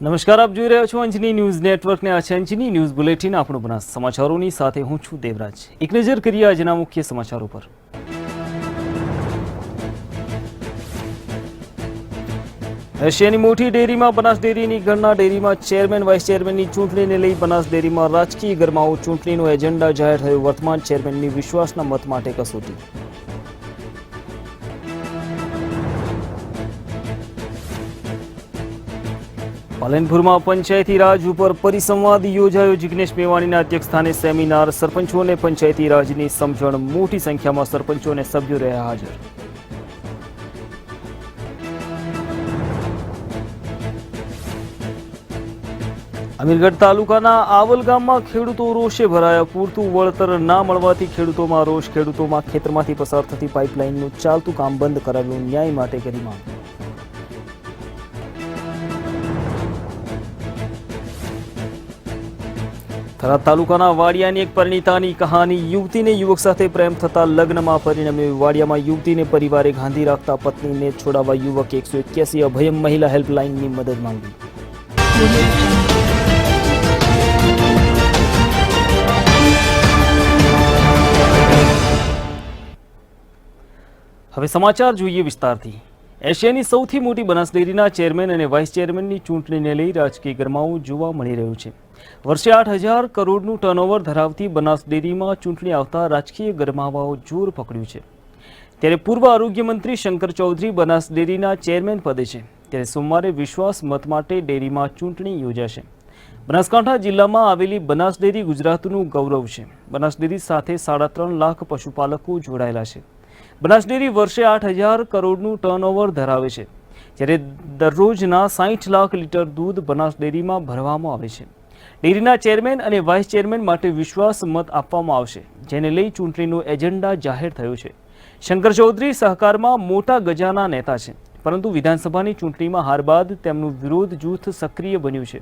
નમસ્કાર, આપ જોઈ રહ્યા છો અંજની ન્યૂઝ નેટવર્ક ને આ છે અંજની ન્યૂઝ બુલેટિન. આપણું બનાસ સમાચારોની સાથે હું છું દેવરાજ. એક નજર કરીએ આજના મુખ્ય સમાચારો પર. એશિયાની મોટી ડેરીમાં બનાસ ડેરીની ગણના. ડેરીમાં ચેરમેન વાઇસ ચેરમેનની ચૂંટણીને લઈ બનાસ ડેરીમાં રાજકીય ગરમાવો. ચૂંટણીનો એજન્ડા જાહેર થયો. વર્તમાન ચેરમેનની વિશ્વાસના મત માટે કસોટી. પાલનપુરમાં પંચાયતી રાજ ઉપર પરિસંવાદ યોજાયો. જિગ્નેશ મેવાણીના અધ્યક્ષસ્થાને સેમિનાર. સરપંચોને પંચાયતી રાજની સમજણ. મોટી સંખ્યામાં સરપંચો અને સભ્યો રહ્યા હાજર. અમીરગઢ તાલુકાના આવલ ગામમાં ખેડૂતો રોષે ભરાયા. પૂરતું વળતર ના મળવાથી ખેડૂતોમાં રોષ. ખેડૂતોમાં ખેતરમાંથી પસાર થતી પાઇપલાઇનનું ચાલતું કામ બંધ કરાવ્યું. ન્યાય માટે કરી માંગ. થરાદ તાલુકાના વાડિયાની એક પરિણીતાની કહાની. યુવતીને યુવક સાથે પ્રેમ થતા લગ્નમાં પરિણમ્યો. વાડિયામાં યુવતીને પરિવારે ગાંધી રાખતા પત્નીને છોડાવવા યુવકે 181 અભયમ મહિલા હેલ્પલાઇનની મદદ માંગી. હવે સમાચાર જોઈએ વિસ્તારથી. એશિયાની સૌથી મોટી બનાસ ડેરીના ચેરમેન અને વાઇસ ચેરમેનની ચૂંટણીને લઈ રાજકીય ગરમાવો જોવા મળી રહ્યું છે. વર્ષે 8,000 કરોડનું ટર્નઓવર ધરાવતી બનાસ ડેરીમાં ચૂંટણી આવતા રાજકીય ગરમાવાઓ જોર પકડ્યું છે. ત્યારે પૂર્વ આરોગ્ય મંત્રી શંકર ચૌધરી બનાસ ડેરીના ચેરમેન પદે છે. ત્યારે સોમવારે વિશ્વાસ મત માટે ડેરીમાં ચૂંટણી યોજાશે. બનાસકાંઠા જિલ્લામાં આવેલી બનાસ ડેરી ગુજરાતનું ગૌરવ છે. બનાસ ડેરી સાથે 3.5 લાખ પશુપાલકો જોડાયેલા છે. બનાસ ડેરી વર્ષે 8,000 કરોડનું ટર્નઓવર ધરાવે છે. જ્યારે દરરોજના 60 લાખ લીટર દૂધ બનાસ ડેરીમાં ભરવામાં આવે છે. ડેરીના ચેરમેન અને વાઇસ ચેરમેન માટે વિશ્વાસ મત આપવામાં આવશે, જેને લઈ ચૂંટણીનો એજન્ડા જાહેર થયો છે. શંકર ચૌધરી સહકારમાં મોટા ગજાના નેતા છે, પરંતુ વિધાનસભાની ચૂંટણીમાં હાર બાદ તેમનું વિરોધ જૂથ સક્રિય બન્યું છે.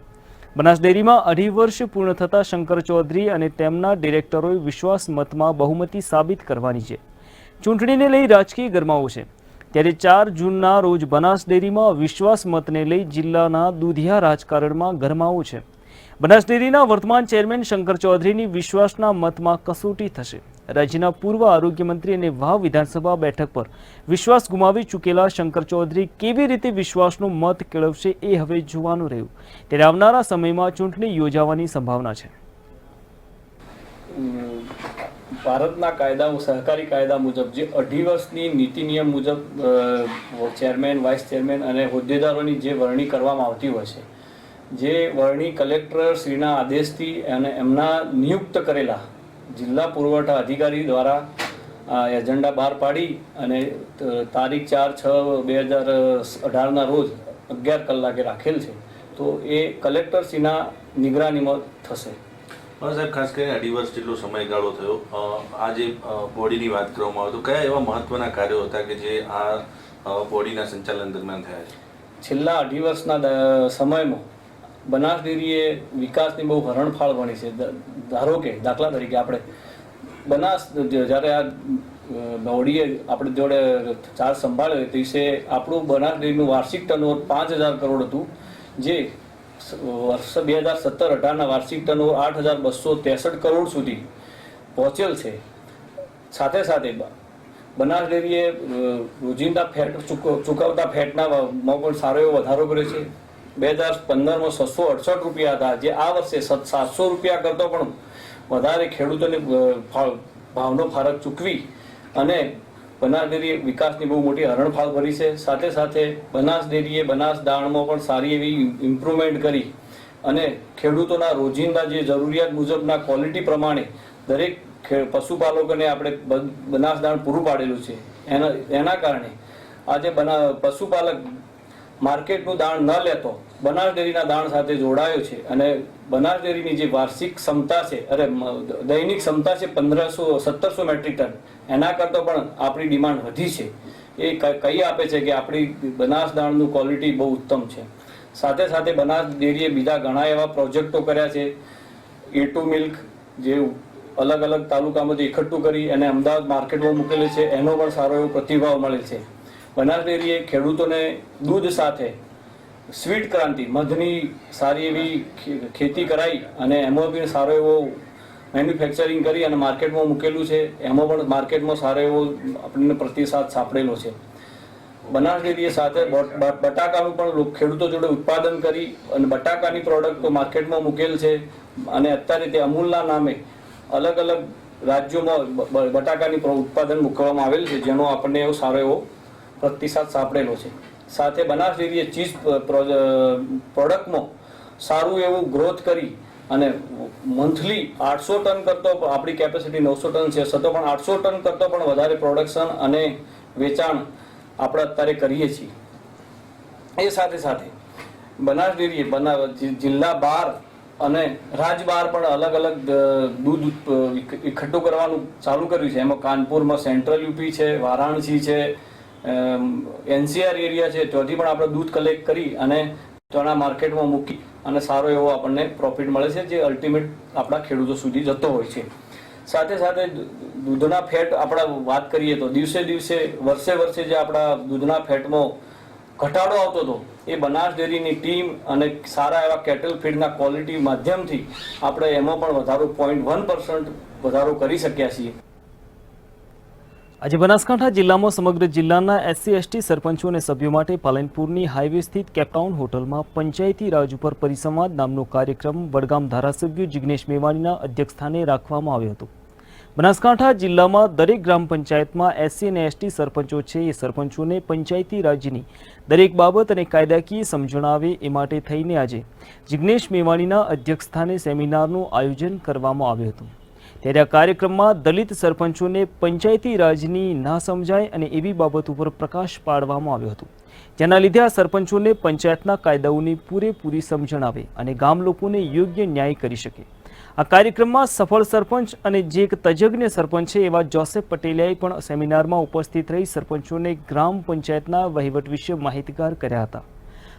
બનાસ ડેરીમાં 2.5 વર્ષ પૂર્ણ થતાં શંકર ચૌધરી અને તેમના ડિરેક્ટરોએ વિશ્વાસ મતમાં બહુમતી સાબિત કરવાની છે. ચૂંટણીને લઈ રાજકીય ગરમાવો છે. ત્યારે 4 જૂનના રોજ બનાસ ડેરીમાં વિશ્વાસ મતને લઈ જિલ્લાના દૂધિયા રાજકારણમાં ગરમાવો છે. બનાસ ડેરીના વર્તમાન ચેરમેન શંકર ચૌધરીની વિશ્વાસના મતમાં કસોટી થશે. રાજ્યના પૂર્વ આરોગ્ય મંત્રી અને વાવ વિધાનસભા બેઠક પર વિશ્વાસ ગુમાવી ચૂકેલા શંકર ચૌધરી કેવી રીતે વિશ્વાસનો મત કેળવશે એ હવે જોવાનું રહ્યું. ત્યારે આવનારા સમયમાં ચૂંટણી યોજાવાની સંભાવના છે. ભારતના કાયદા સહકારી કાયદા મુજબ જે 2.5 વર્ષની નીતિ નિયમ મુજબ ચેરમેન, વાઇસ ચેરમેન અને હોદ્દેદારોની જે વરણી કરવામાં આવતી હોય છે, જે વરણી કલેક્ટર શ્રીના આદેશથી અને એમના નિયુક્ત કરેલા જિલ્લા પુરવઠા અધિકારી દ્વારા એજન્ડા બહાર પાડી અને તારીખ 4/6/2018ના રોજ 11 કલાકે રાખેલ છે. તો એ કલેક્ટર શ્રીના નિગરાનીમાં થશે. સાહેબ, ખાસ કરીને 2.5 વર્ષ જેટલો સમયગાળો થયો. આ જે બોડીની વાત કરવામાં આવે તો કયા એવા મહત્વના કાર્યો હતા કે જે આ બોડીના સંચાલન દરમિયાન થયા છે? છેલ્લા 2.5 વર્ષના સમયમાં બનાસ ડેરીએ વિકાસની બહુ હરણફાળ વણી છે. ધારો કે દાખલા તરીકે આપણે બનાસ જ્યારે આ બોડીએ આપણે જોડે ચાર્જ સંભાળ્યો તે વિશે આપણું બનાસ ડેરીનું વાર્ષિક ટર્નઓવર 5,000 કરોડ હતું, જે વર્ષ 2017-18ના વાર્ષિક ટર્નઓવર 8,263 કરોડ સુધી પહોંચેલ છે. સાથે સાથે બનાસ ડેરીએ રોજિંદા ફેટ ચૂકવતા ફેટના માં પણ સારો એવો વધારો કર્યો છે. 2015માં 668 રૂપિયા હતા, જે આ વર્ષે 700 રૂપિયા કરતો પણ વધારે ખેડૂતોને ભાવનો ફરક ચૂકવી અને બનાસ ડેરીએ વિકાસની બહુ મોટી હરણફાળ ભરી છે. સાથે સાથે બનાસ ડેરીએ બનાસ દાણમાં પણ સારી એવી ઇમ્પ્રુવમેન્ટ કરી અને ખેડૂતોના રોજિંદા જે જરૂરિયાત મુજબના ક્વોલિટી પ્રમાણે દરેક પશુપાલકોને આપણે બનાસ દાણ પૂરું પાડેલું છે. એના કારણે આજે પશુપાલક માર્કેટનું દાણ ન લેતો બનાસ ડેરીના દાણ સાથે જોડાયો છે અને બનાસ ડેરીની જે વાર્ષિક ક્ષમતા છે, દૈનિક ક્ષમતા છે 1700 મેટ્રિક ટન, એના કરતાં પણ આપણી ડિમાન્ડ વધી છે. એ કહી આપે છે કે આપણી બનાસ દાણનું ક્વોલિટી બહુ ઉત્તમ છે. સાથે સાથે બનાસ ડેરીએ બીજા ઘણા એવા પ્રોજેક્ટો કર્યા છે. A2 મિલ્ક જે અલગ અલગ તાલુકામાંથી એકઠું કરી અને અમદાવાદ માર્કેટમાં મૂકેલું છે, એનો પણ સારો એવો પ્રતિભાવ મળે છે. બનાસ ડેરીએ ખેડૂતોને દૂધ સાથે સ્વીટ ક્રાંતિ મધની સારી એવી ખેતી કરાઈ અને એમાં બી સારો એવો મેન્યુફેક્ચરિંગ કરી અને માર્કેટમાં મૂકેલું છે. એમાં પણ માર્કેટમાં સારો એવો આપણને પ્રતિસાદ સાંપડેલો છે. બનાસ ડેરીએ સાથે બટાકાનું પણ ખેડૂતો જોડે ઉત્પાદન કરી અને બટાકાની પ્રોડક્ટો માર્કેટમાં મૂકેલ છે. અને અત્યારે તે અમૂલના નામે અલગ અલગ રાજ્યોમાં બટાકાની ઉત્પાદન મૂકવામાં આવેલ છે, જેનો આપણને એવો સારો એવો પ્રતિસાદ સાંપડેલો છે. સાથે બનાસ ડેરીએ ચીઝ પ્રોડક્ટમાં સારું એવું ગ્રોથ કરી અને મંથલી 800 ટન કરતો, આપણી કેપેસિટી 900 ટન છે, છતાં પણ 800 ટન કરતો પણ વધારે પ્રોડક્શન અને વેચાણ આપણે અત્યારે કરીએ છીએ. એ સાથે સાથે બનાસ ડેરીએ જિલ્લા બહાર અને રાજ્ય બહાર પણ અલગ અલગ દૂધ એકઠું કરવાનું ચાલુ કર્યું છે. એમાં કાનપુરમાં સેન્ટ્રલ યુપી છે, વારાણસી છે, NCR એરિયા છે, ત્યાંથી પણ આપણે દૂધ કલેક્ટ કરી અને ત્યાંના માર્કેટમાં મૂકી અને સારો એવો આપણને પ્રોફિટ મળે છે, જે અલ્ટિમેટ આપણા ખેડૂતો સુધી જતો હોય છે. સાથે સાથે દૂધના ફેટ આપણા વાત કરીએ તો દિવસે દિવસે વર્ષે જે આપણા દૂધના ફેટમાં ઘટાડો આવતો હતો, એ બનાસ ડેરીની ટીમ અને સારા એવા કેટલ ફીડના ક્વોલિટી માધ્યમથી આપણે એમાં પણ વધારો 0.1% વધારો કરી શક્યા છીએ. આજે બનાસકાંઠા જિલ્લામાં સમગ્ર જિલ્લાના SC/ST સરપંચો અને સભ્યો માટે પાલનપુરની હાઈવે સ્થિત કેપટાઉન હોટલમાં પંચાયતી રાજ ઉપર પરિસંવાદ નામનો કાર્યક્રમ વડગામ ધારાસભ્ય જિગ્નેશ મેવાણીના અધ્યક્ષસ્થાને રાખવામાં આવ્યો હતો. બનાસકાંઠા જિલ્લામાં દરેક ગ્રામ પંચાયતમાં SC અને ST સરપંચો છે. એ સરપંચોને પંચાયતી રાજની દરેક બાબત અને કાયદાકીય સમજણ આવે એ માટે થઈને આજે જિગ્નેશ મેવાણીના અધ્યક્ષસ્થાને સેમિનારનું આયોજન કરવામાં આવ્યું હતું. ત્યારે આ કાર્યક્રમમાં દલિત સરપંચોને પંચાયતી રાજની ના સમજાય અને એવી બાબત ઉપર પ્રકાશ પાડવામાં આવ્યો હતો, જેના લીધે આ સરપંચોને પંચાયતના કાયદાઓની પૂરેપૂરી સમજણ આવે અને ગામ લોકોને યોગ્ય ન્યાય કરી શકે. આ કાર્યક્રમમાં સફળ સરપંચ અને જે એક તજજ્ઞ સરપંચ છે એવા જોસેફ પટેલિયાએ પણ સેમિનારમાં ઉપસ્થિત રહી સરપંચોને ગ્રામ પંચાયતના વહીવટ વિશે માહિતગાર કર્યા હતા.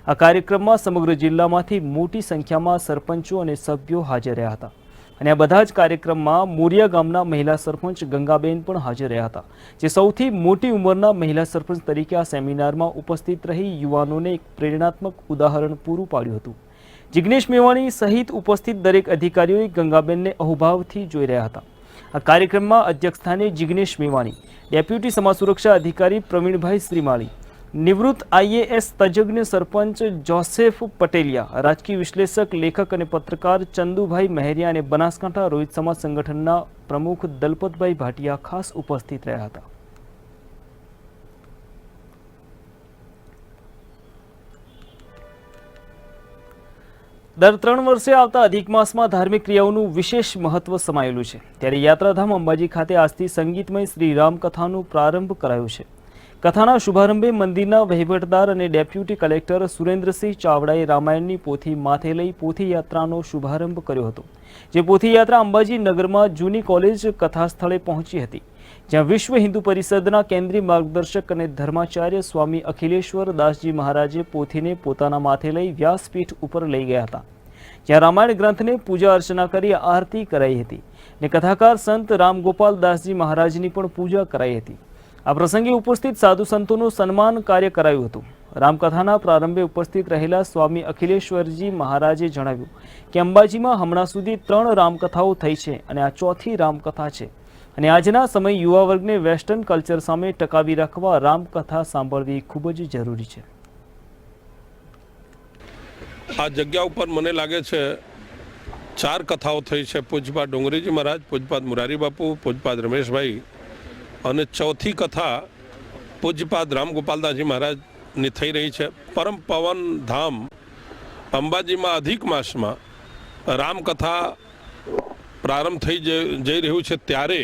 આ કાર્યક્રમમાં સમગ્ર જિલ્લામાંથી મોટી સંખ્યામાં સરપંચો અને સભ્યો હાજર રહ્યા હતા અને આ બધા જ કાર્યક્રમમાં મોરિયા ગામના મહિલા સરપંચ ગંગાબેન પણ હાજર રહ્યા હતા, જે સૌથી મોટી ઉંમરના મહિલા સરપંચ તરીકે આ સેમિનારમાં ઉપસ્થિત રહી યુવાનોને એક પ્રેરણાત્મક ઉદાહરણ પૂરું પાડ્યું હતું. જિગ્નેશ મેવાણી સહિત ઉપસ્થિત દરેક અધિકારીઓએ ગંગાબેનને અહોભાવથી જોઈ રહ્યા હતા. આ કાર્યક્રમમાં અધ્યક્ષસ્થાને જિગ્નેશ મેવાણી, ડેપ્યુટી સમાજ સુરક્ષા અધિકારી પ્રવીણભાઈ શ્રીમાળી, નિવૃત્ત IAS તજજ્ઞ સરપંચ જોસેફ પટેલિયા, રાજકીય વિશ્લેષક, લેખક અને પત્રકાર ચંદુભાઈ મહેરિયા અને બનાસકાંઠા રોહિત સમાજ સંગઠનના પ્રમુખ દલપતભાઈ ભાટિયા ખાસ ઉપસ્થિત રહ્યા હતા. દર 3 વર્ષે આવતા અધિક માસમાં ધાર્મિક ક્રિયાઓનું વિશેષ મહત્વ સમાયેલું છે. ત્યારે યાત્રાધામ અંબાજી ખાતે આજથી સંગીતમય શ્રી રામકથાનો પ્રારંભ કરાયો છે. કથાના શુભારંભે મંદિરના વહીવટદાર અને ડેપ્યુટી કલેક્ટર સુરેન્દ્રસિંહ ચાવડાએ રામાયણની પોથી માથે લઈ પોથી યાત્રાનો શુભારંભ કર્યો હતો, જે પોથી યાત્રા અંબાજી નગરમાં જૂની કોલેજ કથા સ્થળે પહોંચી હતી, જ્યાં વિશ્વ હિન્દુ પરિષદના કેન્દ્રીય માર્ગદર્શક અને ધર્માચાર્ય સ્વામી અખિલેશ્વર દાસજી મહારાજે પોથીને પોતાના માથે લઈ વ્યાસપીઠ ઉપર લઈ ગયા હતા, જ્યાં રામાયણ ગ્રંથને પૂજા અર્ચના કરી આરતી કરાઈ હતી અને કથાકાર સંત રામગોપાલ દાસજી મહારાજની પણ પૂજા કરાઈ હતી. આ પ્રસંગે ઉપસ્થિત સાધુ સંતોનું સન્માન કાર્ય કરાયું હતું. રામકથાના પ્રારંભે ઉપસ્થિત રહેલા સ્વામી અખિલેશ્વરજી મહારાજે જણાવ્યું કે અંબાજીમાં હમણાં સુધી 3 રામકથાઓ થઈ છે અને આ 4થી રામકથા છે અને આજના સમય યુવા વર્ગને વેસ્ટર્ન કલ્ચર સામે ટકાવી રાખવા રામકથા સાંભળવી ખૂબ જ જરૂરી છે. આ જગ્યા ઉપર મને લાગે છે 4 કથાઓ થઈ છે. પૂજપાદ ડોંગરીજી મહારાજ, પૂજપાદ મુરારી બાપુ, પૂજપાદ રમેશભાઈ અને 4થી કથા પૂજપાદ રામગોપાલદાસજી મહારાજની થઈ રહી છે. પરમ પવન ધામ અંબાજીમાં અધિક માસમાં રામકથા પ્રારંભ થઈ જઈ રહ્યું છે, ત્યારે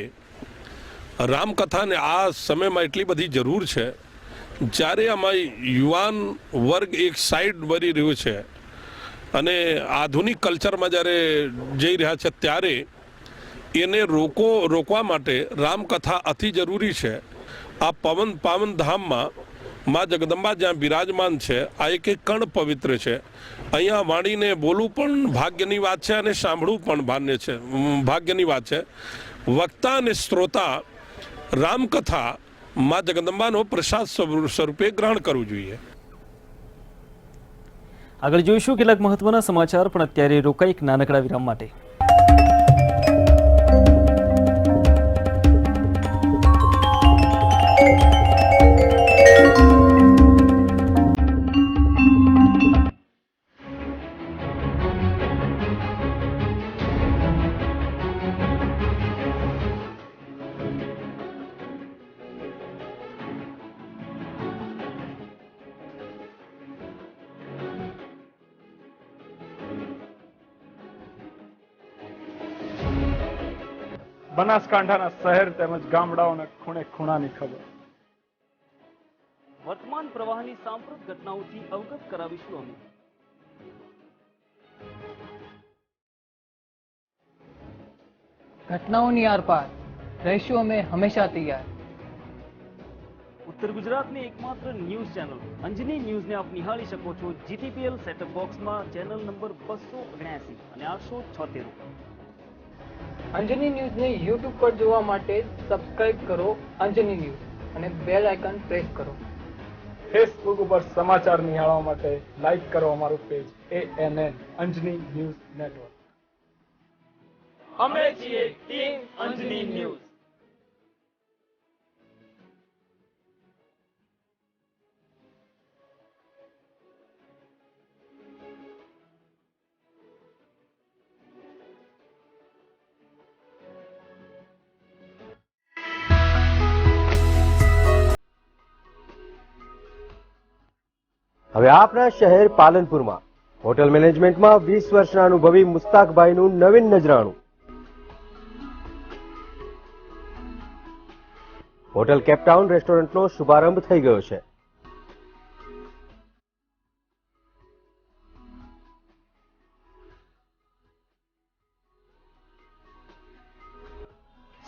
રામકથાને આ સમયમાં એટલી બધી જરૂર છે, જ્યારે આમાં યુવાન વર્ગ એક સાઈડ વળી રહ્યું છે અને આધુનિક કલ્ચરમાં જ્યારે જઈ રહ્યા છે, ત્યારે એને રોકવા માટે રામકથા અતિ જરૂરી છે. આ પાવન ધામમાં મા જગદંબા જ્યાં બિરાજમાન છે, આ એક કણ પવિત્ર છે. અહીંયા વાણીને બોલવું પણ ભાગ્યની વાત છે અને સાંભળવું પણ ભાગ્યની વાત છે. વક્તા અને શ્રોતા રામકથા મા જગદંબાનો પ્રસાદ સ્વરૂપે ગ્રહણ કરવું જોઈએ. આગળ જોઈશું કેટલાક મહત્વના સમાચાર, પણ અત્યારે રોકાઈ એક નાનકડા વિરામ માટે. બનાસકાંઠાના શહેર તેમજ ગામડાઓના ખૂણે ખૂણાની ખબર. વર્તમાન પ્રવાહની સાંપ્રત ઘટનાઓથી અવગત કરાવીશું અમે. घटनाओं आर पार रहीશું અમે હંમેશા તૈયાર. ઉત્તર ગુજરાતની એકમાત્ર ન્યૂઝ ચેનલ અંજની ન્યૂઝને આપ નિહાળી શકો છો જીટીપીએલ સેટઅપ બોક્સમાં ચેનલ નંબર 279 અને 876. અંજની ન્યૂઝને યુટ્યુબ પર જોવા માટે સબસ્ક્રાઇબ કરો અંજની ન્યૂઝ અને બેલ આઇકન પ્રેસ કરો. ફેસબુક ઉપર સમાચાર નિહાળવા માટે લાઈક કરો અમારું page ANN Anjani news network. અમે છીએ ટીમ અંજની ન્યૂઝ. હવે આપણા શહેર પાલનપુરમાં હોટેલ મેનેજમેન્ટમાં 20 વર્ષના અનુભવી મુસ્તાકભાઈનું નવીન નજરાણું. હોટેલ કેપટાઉન રેસ્ટોરન્ટનો શુભારંભ થઈ ગયો છે.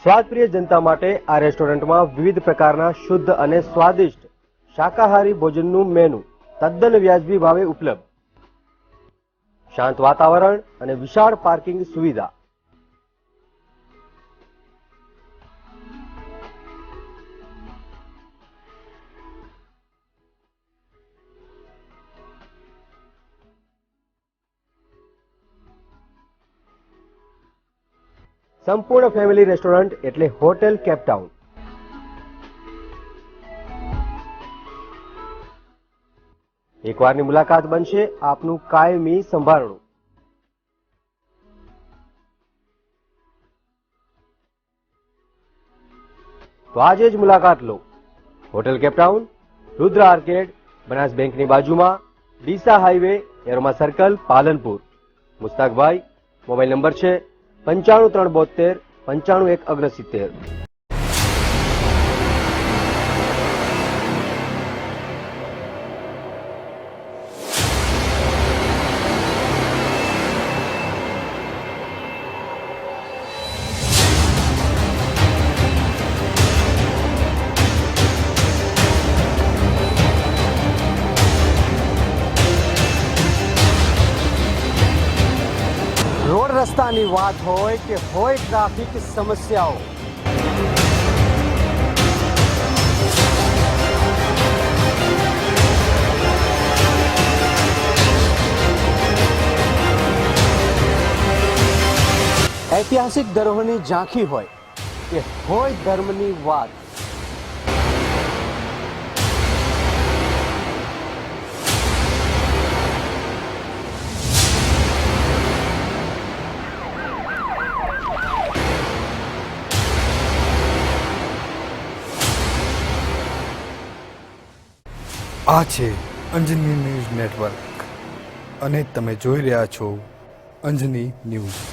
સ્વાદપ્રિય જનતા માટે આ રેસ્ટોરન્ટમાં વિવિધ પ્રકારના શુદ્ધ અને સ્વાદિષ્ટ શાકાહારી ભોજનનું મેનુ તદ્દન વ્યાજબી ભાવે ઉપલબ્ધ. શાંત વાતાવરણ અને વિશાળ પાર્કિંગ સુવિધા. સંપૂર્ણ ફેમિલી રેસ્ટોરન્ટ એટલે હોટેલ કેપટાઉન. એકવારની મુલાકાત બનશે આપનું કાયમી સંભારણું. તો આજે જ મુલાકાત લો. Hotel Cape Town, Rudra arcade, Banas બેંકની બાજુમાં, Deesa highway, aroma circle, Palanpur. Mustakbhai, mobile number છે 95 372 95 169. રોડ રસ્તાની વાત હોય કે હોય ટ્રાફિક સમસ્યાઓ, ઐતિહાસિક ધરોહરની ઝાંખી હોય કે હોય ધર્મની વાત, આ છે અંજની ન્યૂઝ નેટવર્ક અને તમે જોઈ રહ્યા છો Anjani news.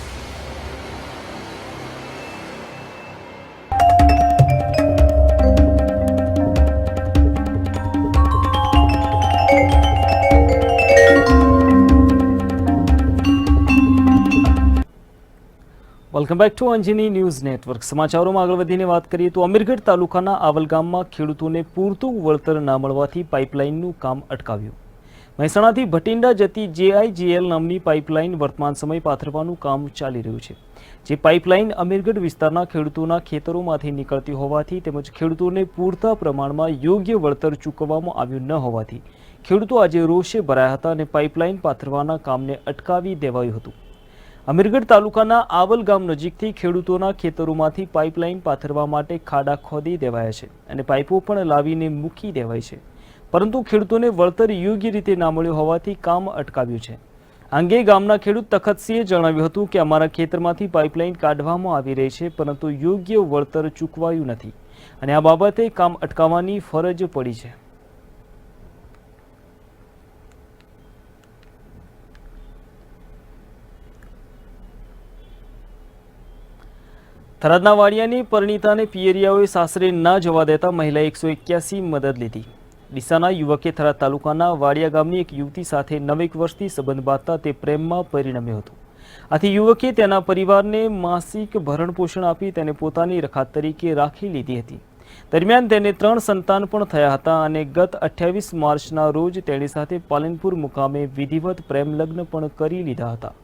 Welcome back to Anjani news network. સમાચારોમાં આગળ વધીને વાત કરીએ તો અમીરગઢ તાલુકાના આવલ ગામમાં ખેડૂતોને પૂરતું વળતર ના મળવાથી પાઇપલાઇનનું કામ અટકાવ્યું. મહેસાણાથી ભટિંડા જતી JIGL નામની પાઇપલાઇન વર્તમાન સમય પાથરવાનું કામ ચાલી રહ્યું છે. જે પાઇપલાઇન અમીરગઢ વિસ્તારના ખેડૂતોના ખેતરોમાંથી નીકળતી હોવાથી તેમજ ખેડૂતોને પૂરતા પ્રમાણમાં યોગ્ય વળતર ચૂકવવામાં આવ્યું ન હોવાથી ખેડૂતો આજે રોષે ભરાયા હતા અને પાઇપલાઇન પાથરવાના કામને અટકાવી દેવાયું હતું. અમીરગઢ તાલુકાના આવલ ગામ નજીકથી ખેડૂતોના ખેતરોમાંથી પાઇપલાઇન પાથરવા માટે ખાડા ખોદી દેવાયા છે અને પાઇપો પણ લાવીને મૂકી દેવાય છે, પરંતુ ખેડૂતોને વળતર યોગ્ય રીતે ના મળ્યું હોવાથી કામ અટકાવ્યું છે. આ અંગે ગામના ખેડૂત તખતસિંહે જણાવ્યું હતું કે અમારા ખેતરમાંથી પાઇપલાઇન કાઢવામાં આવી રહી છે, પરંતુ યોગ્ય વળતર ચૂકવાયું નથી અને આ બાબતે કામ અટકાવવાની ફરજ પડી છે. થરાદના વાડિયાની પરિણીતાને પિયરિયાઓએ સાસરે ના જવા દેતા મહિલાએ 181 મદદ લીધી. ડીસાના યુવકે થરાદ તાલુકાના વાડિયા ગામની એક યુવતી સાથે 9 વર્ષથી સંબંધ બાંધતા તે પ્રેમમાં પરિણમ્યો હતો. આથી યુવકે તેના પરિવારને માસિક ભરણ પોષણ આપી તેને પોતાની રખાત તરીકે રાખી લીધી હતી. દરમિયાન તેને 3 સંતાન પણ થયા હતા અને ગત 28 માર્ચના રોજ તેની સાથે પાલનપુર મુકામે વિધિવત પ્રેમ લગ્ન પણ કરી લીધા હતા.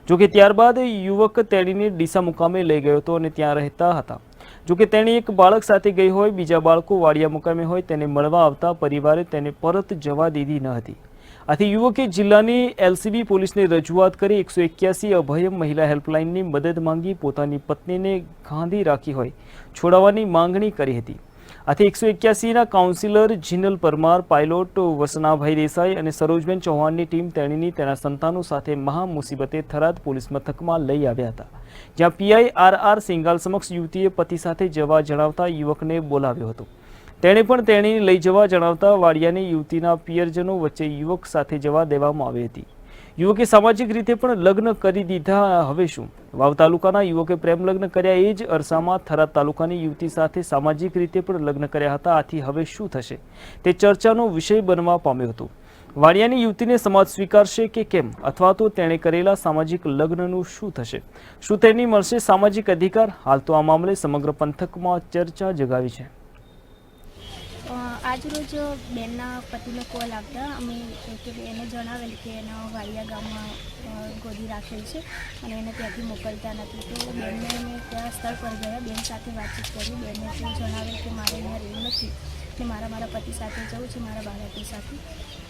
જોકે ત્યારબાદ યુવક તેણીને ડીસા મુકામે લઈ ગયો હતો અને ત્યાં રહેતા હતા. જોકે તેણી એક બાળક સાથે ગઈ હોય, બીજા બાળકો વાડિયા મુકામે હોય તેને મળવા આવતા પરિવારે તેને પરત જવા દીધી ન હતી. આથી યુવકે જિલ્લાની LCB પોલીસને રજૂઆત કરી 181 અભયમ મહિલા હેલ્પલાઇનની મદદ માંગી પોતાની પત્નીને ગાંધી રાખી હોય છોડાવવાની માંગણી કરી હતી. આથી 181ના કાઉન્સિલર જીનલ પરમાર, પાયલોટ વસનાભાઈ દેસાઈ અને સરોજબેન ચૌહાણની ટીમ તેણીની તેના સંતાનો સાથે મહા મુસીબતે થરાદ પોલીસ મથકમાં લઈ આવ્યા હતા, જ્યાં PI RR સિંગાલ સમક્ષ યુવતીએ પતિ સાથે જવા જણાવતા યુવકને બોલાવ્યો હતો. તેણે પણ તેણીને લઈ જવા જણાવતા વાડિયાની યુવતીના પિયરજનો વચ્ચે યુવક સાથે જવા દેવામાં આવી હતી. યુવકે સામાજિક રીતે પણ લગ્ન કરી દીધા. હવે શું? વાવ તાલુકાના યુવકે પ્રેમ લગ્ન કર્યા એ જ અરસામાં થરાદ તાલુકાની યુવતી સાથે સામાજિક રીતે પણ લગ્ન કર્યા હતા. આથી હવે શું થશે તે ચર્ચાનો વિષય બનવા પામ્યો હતો. વાડિયાની યુવતીને સમાજ સ્વીકારશે કે કેમ, અથવા તો તેણે કરેલા સામાજિક લગ્નનું શું થશે? શું તેની મળશે સામાજિક અધિકાર? હાલ તો આ મામલે સમગ્ર પંથકમાં ચર્ચા જગાવી છે. આજરોજ બેનના પતિનો કોલ આવતા અમે એને જણાવેલ કે એના વાડિયા ગામમાં ગોદી રાખેલ છે અને એને ત્યાંથી મોકલતા નથી. તો બેનને અમે ત્યાં સ્થળ પર ગયા, બેન સાથે વાતચીત કરી. બેનને તો જણાવેલ કે મારે અહીંયા રહેવું નથી, કે મારા પતિ સાથે જવું છે, મારા બાળકો સાથે.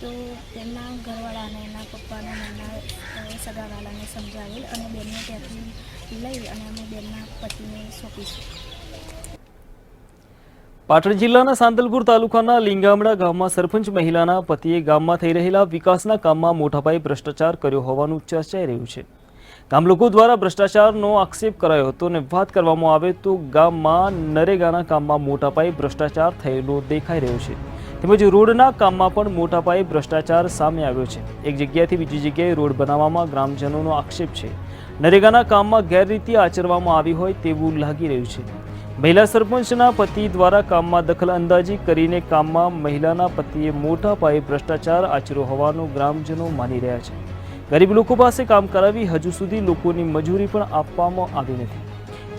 તો તેમના ઘરવાળાને, એના પપ્પાને, એના સગાવાલાને સમજાવેલ અને બેનને ત્યાંથી લઈ અને અમે બેનના પતિને સોંપીશું. પાટણ જિલ્લાના સાંતલપુર તાલુકાના લીંગામડા ગામમાં સરપંચ મહિલાના પતિએ ગામમાં થઈ રહેલા વિકાસના કામમાં મોટા પાયે ભ્રષ્ટાચાર કર્યો હોવાનું ચર્ચાઈ રહ્યું છે. ગામ લોકો દ્વારા ભ્રષ્ટાચારનો આક્ષેપ કરાયો હતો અને વાત કરવામાં આવે તો ગામમાં નરેગાના કામમાં મોટા પાયે ભ્રષ્ટાચાર થયેલો દેખાઈ રહ્યો છે. તેમજ રોડના કામમાં પણ મોટા પાયે ભ્રષ્ટાચાર સામે આવ્યો છે. એક જગ્યાએથી બીજી જગ્યાએ રોડ બનાવવામાં ગ્રામજનોનો આક્ષેપ છે. નરેગાના કામમાં ગેરરીતિ આચરવામાં આવી હોય તેવું લાગી રહ્યું છે. મહિલા સરપંચના પતિ દ્વારા કામમાં દખલ અંદાજી કરીને કામમાં મહિલાના પતિએ મોટા પાયે ભ્રષ્ટાચાર આચર્યો હોવાનું ગ્રામજનો માની રહ્યા છે. ગરીબ લોકો પાસે કામ કરાવી હજુ સુધી લોકોની મજૂરી પણ આપવામાં આવી નથી.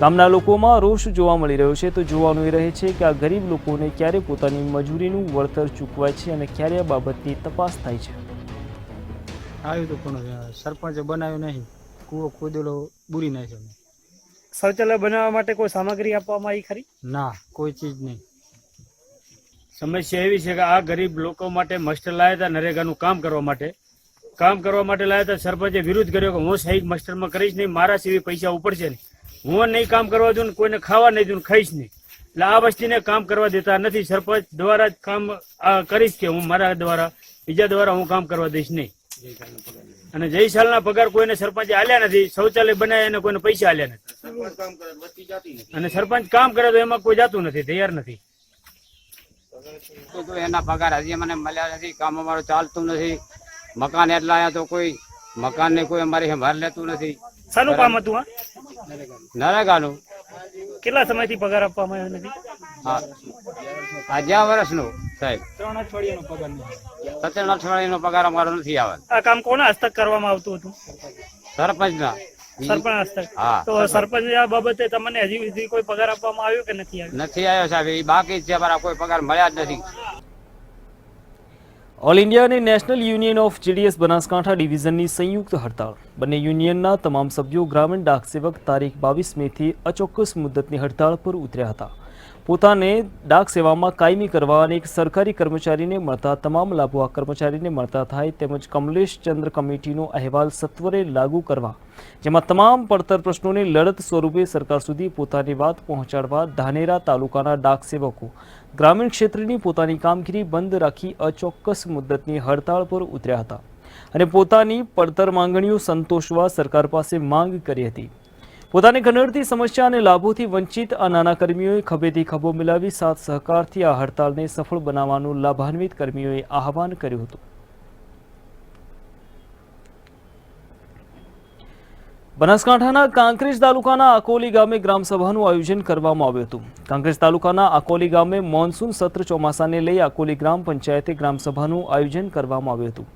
ગામના લોકોમાં રોષ જોવા મળી રહ્યો છે. તો જોવાનું એ રહે છે કે આ ગરીબ લોકોને ક્યારે પોતાની મજૂરીનું વળતર ચૂકવાય છે અને ક્યારે આ બાબતની તપાસ થાય છે. આવ્યું તો પણ સરપંચે બનાવ્યું નહીં, કૂવો ખોદેલો બુરી નાખ્યો. શૌચાલય બનાવવા માટે કોઈ સામગ્રી આપવામાં આવી ખરી? ના, કોઈ ચીજ નહીં. સમસ્યા એવી છે કે આ ગરીબ લોકો માટે માસ્ટર લાયા હતા નરેગાનું કામ કરવા માટે લાયા હતા. સરપંચે વિરોધ કર્યો કે હું સહી માસ્ટરમાં કરીશ નહીં, મારા સિવાય પૈસા ઉપડશે નહીં, હું નહીં કામ કરવા દઉં, કોઈને ખાવા નહીં દઉં, ખાઈશ નહીં. એટલે આ વસ્તીને કામ કરવા દેતા નથી. સરપંચ દ્વારા જ કામ કરીશ કે હું મારા દ્વારા, બીજા દ્વારા હું કામ કરવા દઈશ નહીં. અને જય સાલના પગાર કોઈને સરપંચે આલ્યા નથી. શૌચાલય બનાવ્યા એને કોઈને પૈસા આલ્યા નથી. અને સરપંચ કામ કરે તો એમાં કોઈ જાતું નથી, તૈયાર નથી. એના પગાર હજી મને મળ્યા નથી, કામ અમારું ચાલતું નથી. મકાન એટલા આવ્યા તો કોઈ મકાન ને કોઈ અમારી સંભાળ લેતું નથી. શાનું કામ હતું આ? નરેગાનું. કેટલા સમયથી પગાર આપવામાં આવ્યો નથી? આ જ્યાં વર્ષનો સાહેબ 3 અઠવાડિયાનો પગાર નથી. 3 અઠવાડિયાનો પગાર અમારો નથી આવે. આ કામ કોના હસ્તક કરવામાં આવતું હતું? સરપંચના. સરપંચ હસ્તક. હા. તો સરપંચ આ બાબતે તમને હજી સુધી કોઈ પગાર આપવામાં આવ્યો કે નથી આવ્યો? નથી આવ્યો સાહેબ, એ બાકી જ છે. મારા કોઈ પગાર મળ્યા જ નથી. ઓલ ઇન્ડિયા અને national union of JDS Banaskantha ડિવિઝનની સંયુક્ત હડતાળ. બંને યુનિયનના તમામ સભ્યો ગ્રામીણ ડાક સેવક તારીખ 22 મેથી અચોક્કસ મુદ્દતની હડતાળ પર ઉતર્યા હતા. પોતાને ડાક સેવામાં કાયમી કરવા અને એક સરકારી કર્મચારીને મળતા તમામ લાભો આ કર્મચારીને મળતા થાય તેમજ કમલેશ ચંદ્ર કમિટીનો અહેવાલ સત્વરે લાગુ કરવા, જેમાં તમામ પડતર પ્રશ્નોને લડત સ્વરૂપે સરકાર સુધી પોતાની વાત પહોંચાડવા ધાનેરા તાલુકાના ડાક સેવકો ગ્રામીણ ક્ષેત્રની પોતાની કામગીરી બંધ રાખી અચોક્કસ મુદ્દતની હડતાળ પર ઉતર્યા હતા અને પોતાની પડતર માંગણીઓ સંતોષવા સરકાર પાસે માંગ કરી હતી. પોતાની કનડતી સમસ્યા અને લાભોથી વંચિત આ નાના કર્મીઓએ ખભેથી ખભો મિલાવી સાથ સહકારથી આ હડતાળને સફળ બનાવવાનું લાભાન્વિત કર્મીઓએ આહવાન કર્યું હતું. બનાસકાંઠાના કાંકરેજ તાલુકાના આકોલી ગામે ગ્રામસભાનું આયોજન કરવામાં આવ્યું હતું. કાંકરેજ તાલુકાના આકોલી ગામે મોન્સૂન સત્ર ચોમાસાને લઈ આકોલી ગ્રામ પંચાયતે ગ્રામસભાનું આયોજન કરવામાં આવ્યું હતું,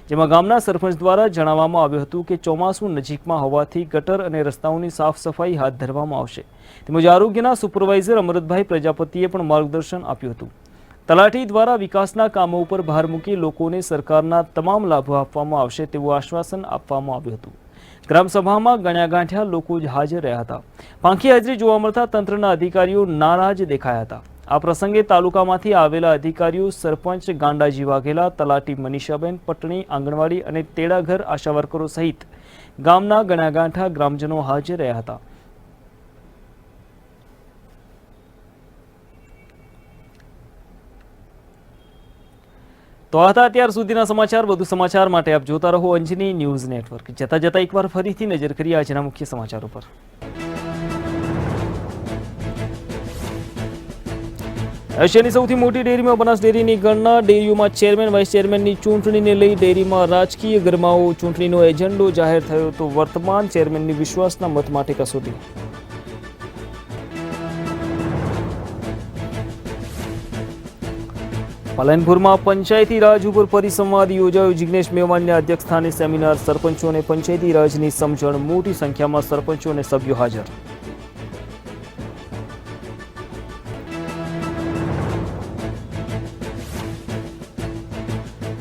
જેમાં ગામના સરપંચ દ્વારા જણાવવામાં આવ્યું હતું કે ચોમાસું નજીકમાં હોવાથી ગટર અને રસ્તાઓની સાફ સફાઈ હાથ ધરવામાં આવશે તેમજ આરોગ્યના સુપરવાઇઝર અમૃતભાઈ પ્રજાપતિએ પણ માર્ગદર્શન આપ્યું હતું. તલાટી દ્વારા વિકાસના કામો ઉપર ભાર મૂકી લોકોને સરકારના તમામ લાભો આપવામાં આવશે તેવું આશ્વાસન આપવામાં આવ્યું હતું. ગ્રામસભામાં ગણ્યા ગાંઠ્યા લોકો જ હાજર રહ્યા હતા. પાંખી હાજરી જોવા મળતા તંત્રના અધિકારીઓ નારાજ દેખાયા હતા. આ પ્રસંગે તાલુકામાંથી આવેલા અધિકારીઓ, સરપંચ ગાંડાજી વાઘેલા, તલાટી મનીષાબેન પટણી, આંગણવાડી અને તેડાઘર આશા વર્કરો સહિત ગામના ગણ્યા ગાંઠા ગ્રામજનો હાજર રહ્યા હતા. તો આ હતા અત્યાર સુધીના સમાચાર. વધુ સમાચાર માટે આપ જોતા રહો અંજની ન્યૂઝ નેટવર્ક. જતા જતા એકવાર ફરીથી નજર કરીએ આજના મુખ્ય સમાચારો પર. એશિયાની સૌથી મોટી ડેરીમાં બનાસ ડેરીની ગણના. ડેરીઓમાં ચેરમેન, વાઇસ ચેરમેનની ચૂંટણીને લઈ ડેરીમાં રાજકીય ગરમાવો. ચૂંટણીનો એજન્ડો જાહેર થયો તો વર્તમાન ચેરમેનની વિશ્વાસના મત માટે કસોટી. પાલનપુરમાં પંચાયતી રાજ ઉપર પરિસંવાદ યોજાયો. જિગ્નેશ મેવાણીના અધ્યક્ષસ્થાને સેમિનાર. સરપંચો અને પંચાયતી રાજની સમજણ. મોટી સંખ્યામાં સરપંચો અને સભ્યો હાજર.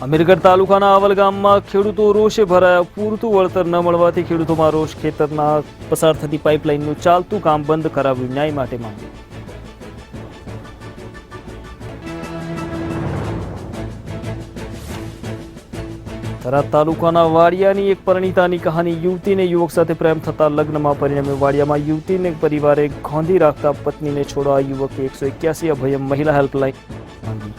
અમીરગઢ તાલુકાના આવલ ગામમાં ખેડૂતો રોષે ભરાયા. પૂરતું વળતર ન મળવાથી ખેડૂતોમાં રોષ. ખેતરના પસાર થતી પાઇપલાઇનનું ચાલતું કામ બંધ કરાવ્યું. ન્યાય માટે માંગ. થરાદ તાલુકાના વાડિયાની એક પરિણીતાની કહાની. યુવતીને યુવક સાથે પ્રેમ થતા લગ્નમાં પરિણમે. વાડિયામાં યુવતીને પરિવારે ગોંધી રાખતા પત્નીને છોડવા યુવકે 181 અભયમ મહિલા હેલ્પલાઇન માંગી.